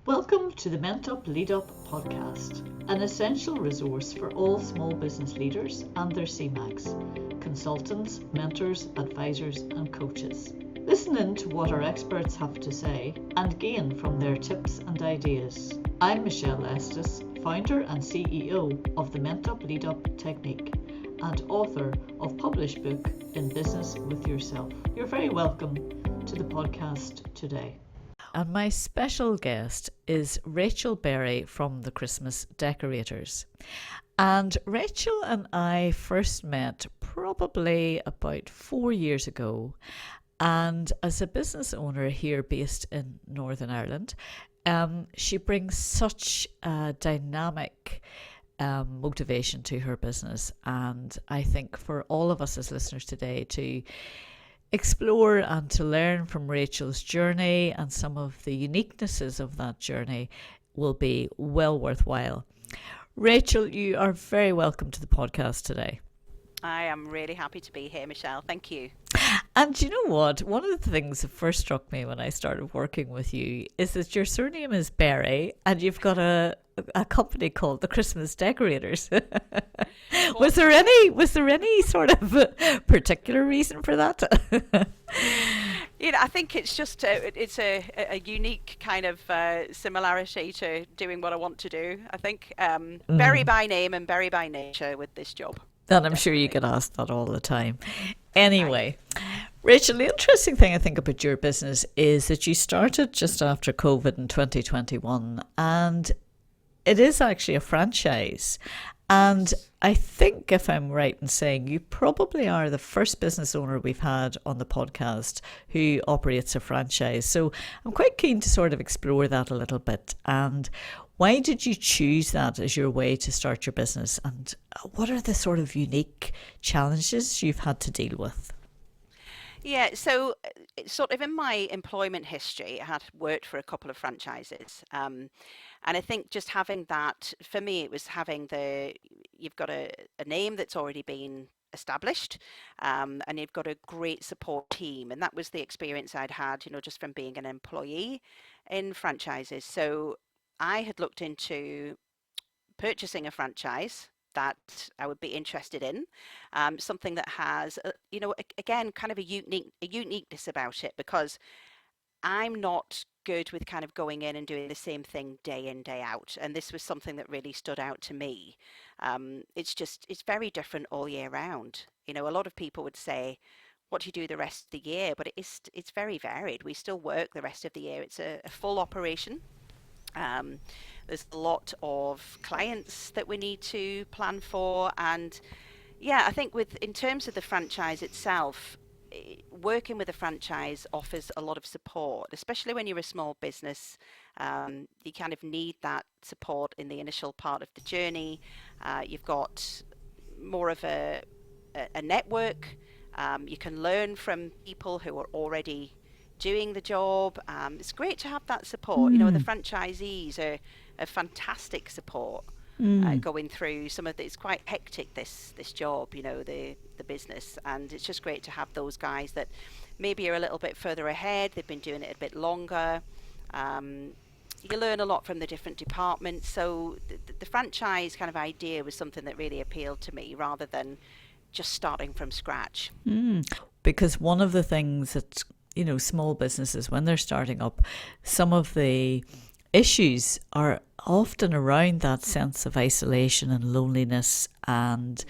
Welcome to the Ment Up Lead Up podcast, an essential resource for all small business leaders and their CMACs, consultants, mentors, advisors and coaches. Listen in to what our experts have to say and gain from their tips and ideas. I'm Michelle Estes, founder and CEO of the Ment Up Lead Up technique and author of published book In Business With Yourself. You're very welcome to the podcast today. And my special guest is Rachel Berry from the Christmas Decorators. And Rachel and I first met probably about 4 years ago. And as a business owner here based in Northern Ireland, she brings such a dynamic motivation to her business. And I think for all of us as listeners today to explore and to learn from Rachel's journey and some of the uniquenesses of that journey will be well worthwhile. Rachel, you are very welcome to the podcast today. I am really happy to be here, Michelle. Thank you. And you know what? One of the things that first struck me when I started working with you is that your surname is Berry and you've got a company called the Christmas Decorators. Was there any sort of particular reason for that? I think it's just it's a unique kind of similarity to doing what I want to do. I think Berry by name and Berry by nature with this job. And I'm sure you get asked that all the time. Anyway, Rachel, the interesting thing I think about your business is that you started just after COVID in 2021, and it is actually a franchise. And I think, if I'm right in saying, you probably are the first business owner we've had on the podcast who operates a franchise. So I'm quite keen to sort of explore that a little bit. And why did you choose that as your way to start your business? And what are the sort of unique challenges you've had to deal with? Yeah, so sort of in my employment history, I had worked for a couple of franchises. And I think just having that, for me, it was having you've got a name that's already been established, and you've got a great support team. And that was the experience I'd had, just from being an employee in franchises. So I had looked into purchasing a franchise that I would be interested in, something that has, again, kind of a uniqueness about it, because I'm not good with kind of going in and doing the same thing day in, day out. And this was something that really stood out to me. It's very different all year round. A lot of people would say, what do you do the rest of the year? But it's very varied. We still work the rest of the year. It's a full operation. There's a lot of clients that we need to plan for. And yeah, I think in terms of the franchise itself, working with a franchise offers a lot of support, especially when you're a small business. You kind of need that support in the initial part of the journey. You've got more of a network. You can learn from people who are already doing the job. It's great to have that support. The franchisees are a fantastic support. Going through some of it's quite hectic, this job, the business, and it's just great to have those guys that maybe are a little bit further ahead. They've been doing it a bit longer. You learn a lot from the different departments. So the franchise kind of idea was something that really appealed to me, rather than just starting from scratch. Because one of the things that small businesses, when they're starting up, some of the issues are often around that sense of isolation and loneliness and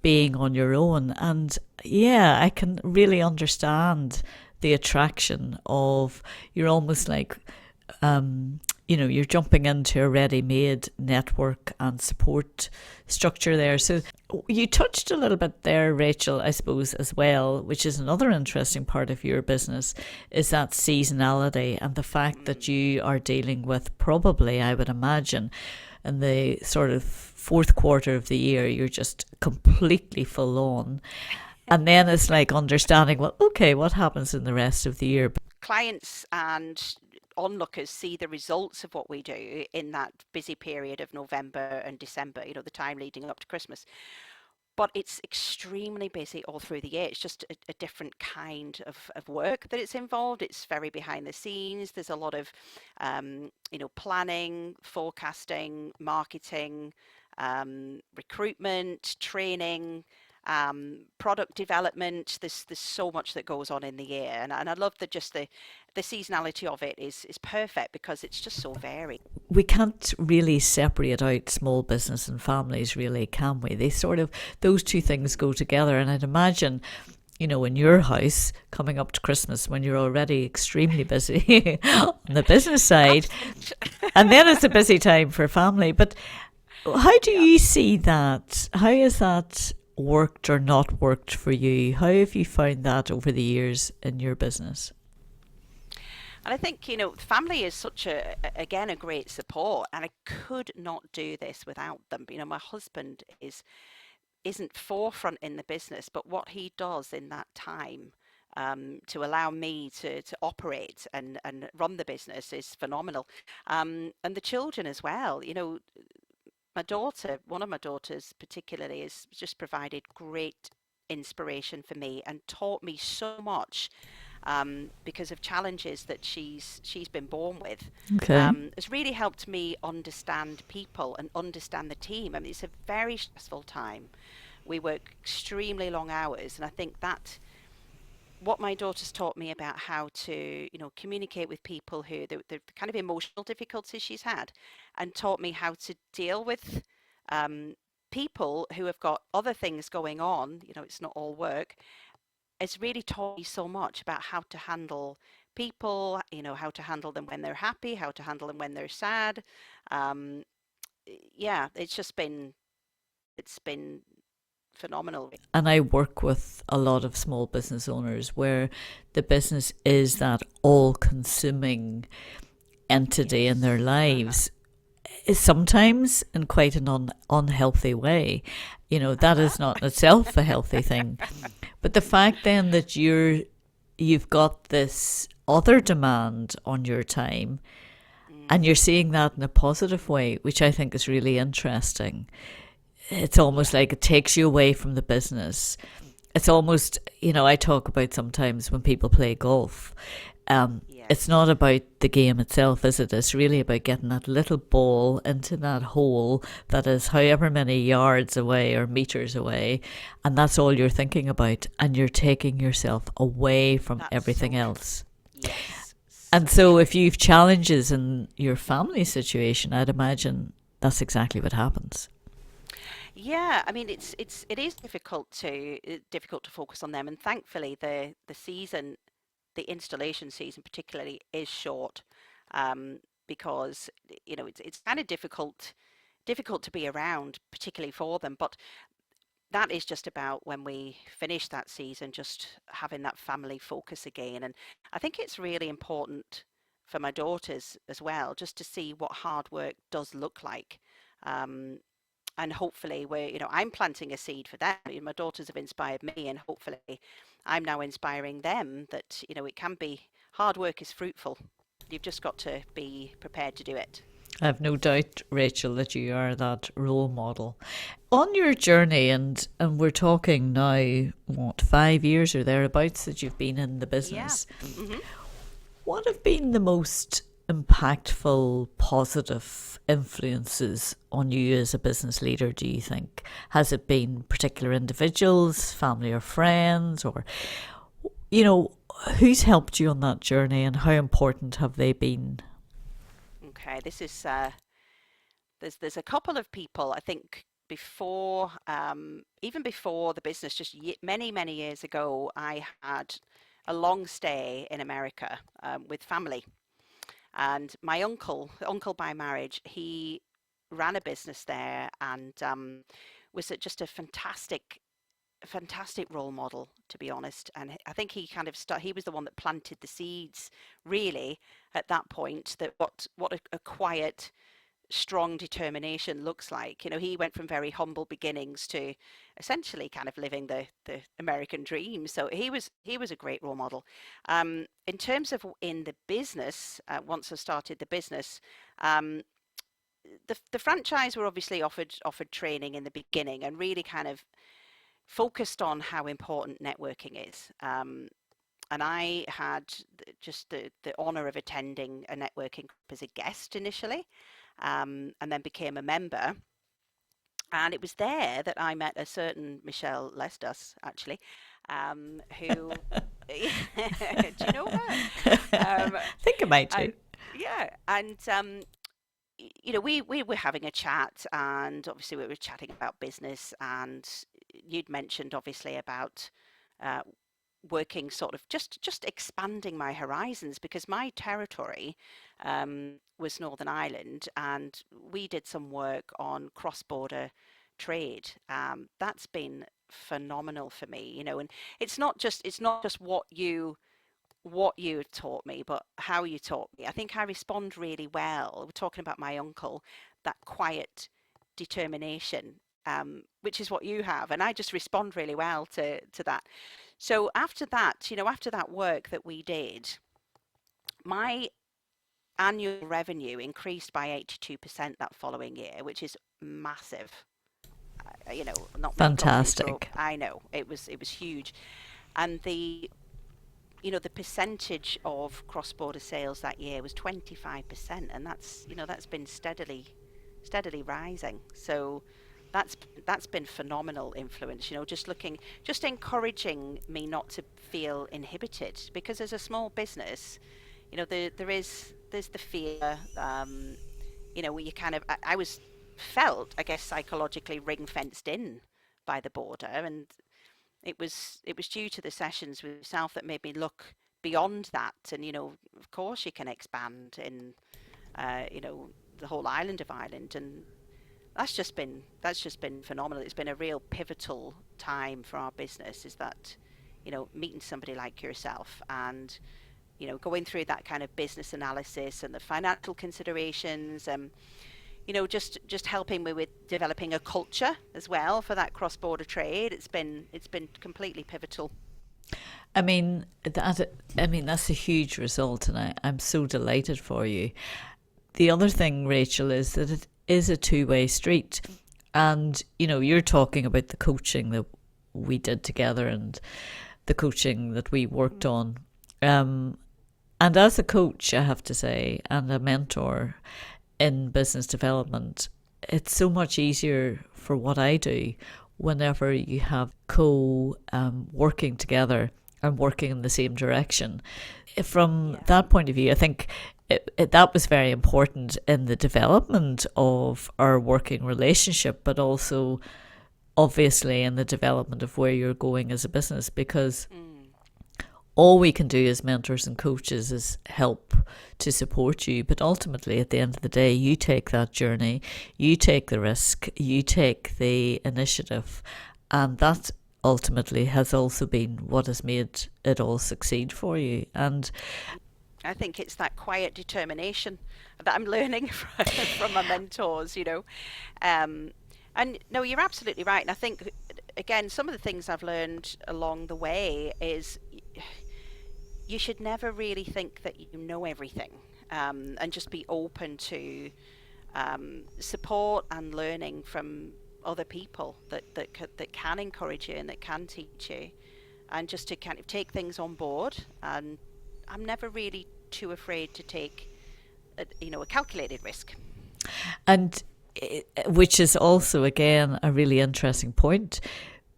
being on your own. And yeah, I can really understand the attraction of, you're almost like, you're jumping into a ready-made network and support structure there. So you touched a little bit there, Rachel, I suppose, as well, which is another interesting part of your business, is that seasonality and the fact that you are dealing with, probably, I would imagine, in the sort of fourth quarter of the year, you're just completely full on. And then it's like understanding, well, okay, what happens in the rest of the year? Clients and onlookers see the results of what we do in that busy period of November and December, the time leading up to Christmas. but it's extremely busy all through the year. It's just a different kind of work that it's involved. It's very behind the scenes. There's a lot of, planning, forecasting, marketing, recruitment, training, product development. There's so much that goes on in the year, and I love that just the seasonality of it is perfect because it's just so varied. We can't really separate out small business and families, really, can we? They sort of, those two things go together. And I'd imagine, in your house coming up to Christmas when you're already extremely busy on the business side, and then it's a busy time for family. But how do Yeah. you see that? How has that worked or not worked for you? How have you found that over the years in your business? And I think, family is such again, a great support, and I could not do this without them. My husband isn't forefront in the business, but what he does in that time to allow me to operate and run the business is phenomenal. And the children as well. My daughter, one of my daughters particularly, has just provided great inspiration for me and taught me so much because of challenges that she's been born with. Okay. Has really helped me understand people and understand the team. I mean, it's a very stressful time. We work extremely long hours, and I think that what my daughter's taught me about how to, communicate with people who the kind of emotional difficulties she's had, and taught me how to deal with um, people who have got other things going on. It's not all work. It's really taught me so much about how to handle people, how to handle them when they're happy, how to handle them when they're sad. Um, yeah, it's been phenomenal. And I work with a lot of small business owners where the business is that all consuming entity in their Yes. Uh-huh. lives, is sometimes in quite an unhealthy way. That Uh-huh. is not in itself a healthy thing. But the fact then that you've got this other demand on your time and you're Mm, seeing that in a positive way, which I think is really interesting. It's almost yeah. like it takes you away from the business. It's almost, I talk about sometimes when people play golf, it's not Yes. about the game itself, is it? It's really about getting that little ball into that hole that is however many yards away or meters away. And that's all you're thinking about. And you're taking yourself away from That's everything so true. else. Yes. And So so if true. you've challenges in your family situation, I'd imagine that's exactly what happens. Yeah, I mean it is difficult to focus on them, and thankfully the season, the installation season particularly, is short, um, because it's kind of difficult to be around, particularly for them. But that is just about when we finish that season, just having that family focus again. And I think it's really important for my daughters as well, just to see what hard work does look like. Um, and hopefully I'm planting a seed for them. My daughters have inspired me, and hopefully I'm now inspiring them that it can be, hard work is fruitful. You've just got to be prepared to do it. I have no doubt, Rachel, that you are that role model. On your journey, and we're talking now, what, 5 years or thereabouts that you've been in the Yeah. business, Hmm. what have been the most impactful, positive influences on you as a business leader, do you think? Has it been particular individuals, family or friends, or, you know, who's helped you on that journey and how important have they been? Okay, this is there's a couple of people, I think, before, even before the business, just many years ago, I had a long stay in America with family. And my uncle by marriage, he ran a business there, and was just a fantastic role model, to be honest. And I think he kind of he was the one that planted the seeds, really, at that point, that what a quiet, strong determination looks like. He went from very humble beginnings to essentially kind of living the American dream. So he was a great role model. In terms of in the business, once I started the business, um, the franchise were obviously offered training in the beginning, and really kind of focused on how important networking is. And I had just the honour of attending a networking group as a guest initially, and then became a member. And it was there that I met a certain Michelle Lestas, actually, who, do you know her? I think I might do. And yeah, and we were having a chat, and obviously we were chatting about business, and you'd mentioned obviously about uh, working sort of just expanding my horizons, because my territory was Northern Ireland, and we did some work on cross-border trade. That's been phenomenal for me, and it's not just what you have taught me, but how you taught me. I think I respond really well. We're talking about my uncle, that quiet determination, which is what you have, and I just respond really well to that. So after that, after that work that we did, my annual revenue increased by 82% that following year, which is massive. Not many companies grow. Fantastic. I know it was huge, and the percentage of cross-border sales that year was 25%, and that's been steadily rising. So that's been phenomenal influence, just encouraging me not to feel inhibited, because as a small business, there's the fear, where you kind of, I was felt, I guess, psychologically ring fenced in by the border, and it was due to the sessions with yourself that made me look beyond that, and of course you can expand in the whole island of Ireland, and that's just been phenomenal. It's been a real pivotal time for our business, is that meeting somebody like yourself, and going through that kind of business analysis and the financial considerations, just helping me with developing a culture as well for that cross-border trade. It's been completely pivotal. That's a huge result, and I'm so delighted for you. The other thing, Rachel, is that it is a two-way street. And, you're talking about the coaching that we did together and the coaching that we worked on. And as a coach, I have to say, and a mentor in business development, it's so much easier for what I do whenever you have working together and working in the same direction. From that point of view, I think that was very important in the development of our working relationship, but also obviously in the development of where you're going as a business, because all we can do as mentors and coaches is help to support you. But ultimately, at the end of the day, you take that journey, you take the risk, you take the initiative, and that ultimately has also been what has made it all succeed for you. And I think it's that quiet determination that I'm learning from my mentors. And no, you're absolutely right. And I think, again, some of the things I've learned along the way is you should never really think that you know everything, and just be open to support and learning from other people that can encourage you and that can teach you, and just to kind of take things on board. And I'm never really too afraid to take a calculated risk. And which is also, again, a really interesting point,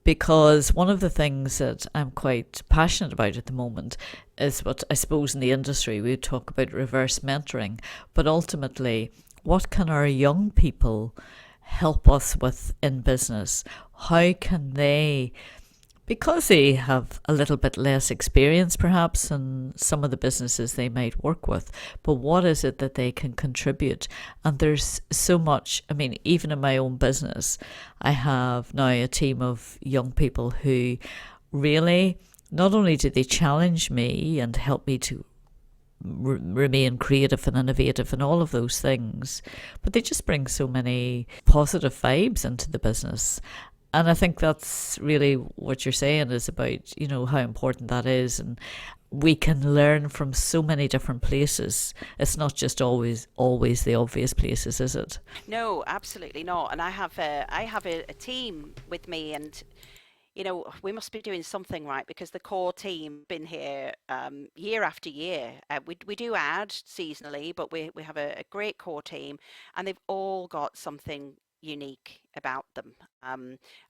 because one of the things that I'm quite passionate about at the moment is what I suppose in the industry we talk about reverse mentoring, but ultimately, what can our young people help us with in business? How can they, because they have a little bit less experience perhaps in some of the businesses they might work with, but what is it that they can contribute? And there's so much, even in my own business, I have now a team of young people who really, not only do they challenge me and help me to remain creative and innovative and all of those things, but they just bring so many positive vibes into the business. And I think that's really what you're saying is about, how important that is. And we can learn from so many different places. It's not just always the obvious places, is it? No, absolutely not. And I have a team with me, and we must be doing something right because the core team been here year after year. We do add seasonally, but we have a great core team, and they've all got something unique about them.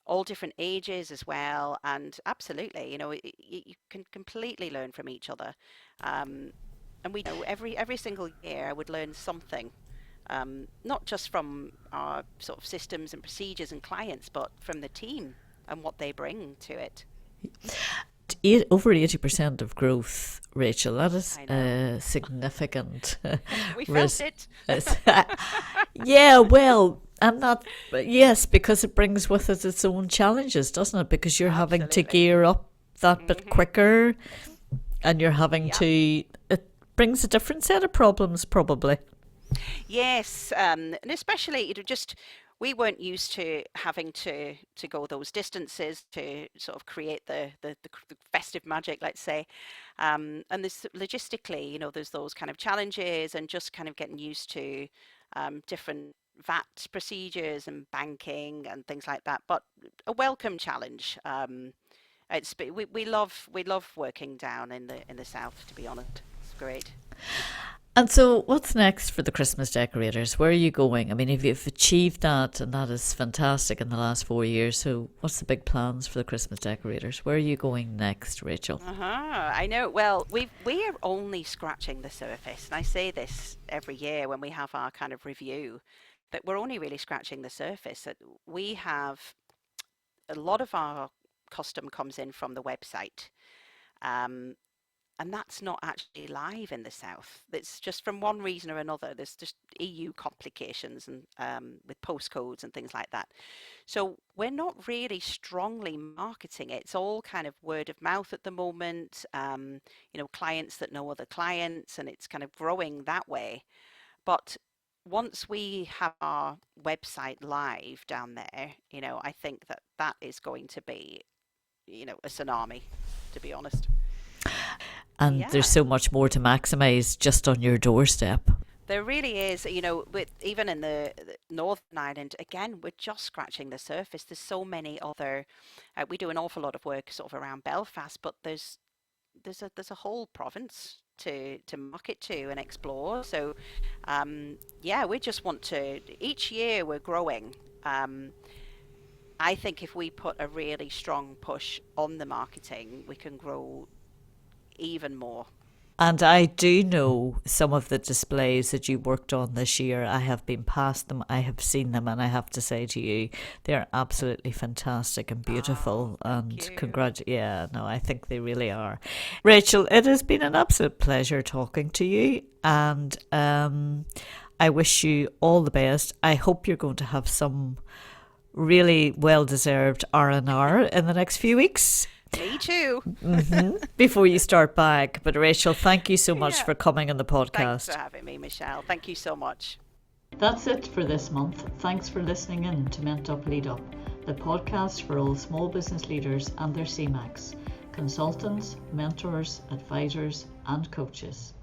All different ages as well, and absolutely, you can completely learn from each other. Um, and we know every single year I would learn something. Not just from our sort of systems and procedures and clients, but from the team and what they bring to it. Over 80% of growth, Rachel. That is I know. significant. We felt it. Yeah, well, and that, yes, because it brings with it its own challenges, doesn't it? Because you're having to Absolutely. gear up that bit quicker, and you're having Yeah. to, it brings a different set of problems, probably. Yes, and especially just we weren't used to having to go those distances to sort of create the festive magic, let's say. And this logistically, there's those kind of challenges and just kind of getting used to different VAT procedures and banking and things like that. But a welcome challenge. We love working down in the south, to be honest. It's great. And so, what's next for the Christmas decorators? Where are you going? I mean, if you've achieved that, and that is fantastic in the last 4 years, so what's the big plans for the Christmas decorators? Where are you going next, Rachel? I know. Well, we are only scratching the surface, and I say this every year when we have our kind of review, that we're only really scratching the surface. That we have a lot of our custom comes in from the website. Um, and that's not actually live in the south. It's just from one reason or another. There's just EU complications and with postcodes and things like that. So we're not really strongly marketing it. It's all kind of word of mouth at the moment. Clients that know other clients, and it's kind of growing that way. But once we have our website live down there, I think that is going to be, a tsunami, to be honest. And there's Yeah. so much more to maximise just on your doorstep. There really is, with even in the Northern Ireland, again, we're just scratching the surface. There's so many other, we do an awful lot of work sort of around Belfast, but there's a whole province to market to and explore. So, yeah, we just want to. Each year we're growing. I think if we put a really strong push on the marketing, we can grow even more. And I do know some of the displays that you worked on this year. I have been past them, I have seen them, and I have to say to you, they're absolutely fantastic and Oh, beautiful. thank And you. yeah, no, I think they really are. Rachel, it has been an absolute pleasure talking to you, and I wish you all the best. I hope you're going to have some really well deserved R&R in the next few weeks. Me too. Before you start back. But Rachel, thank you so much Yeah. for coming on the Thanks for podcast. having me, Michelle. Thank you so much. That's it for this month. Thanks for listening in to Ment Up Lead Up, the podcast for all small business leaders and their CMACs, consultants, mentors, advisors, and coaches.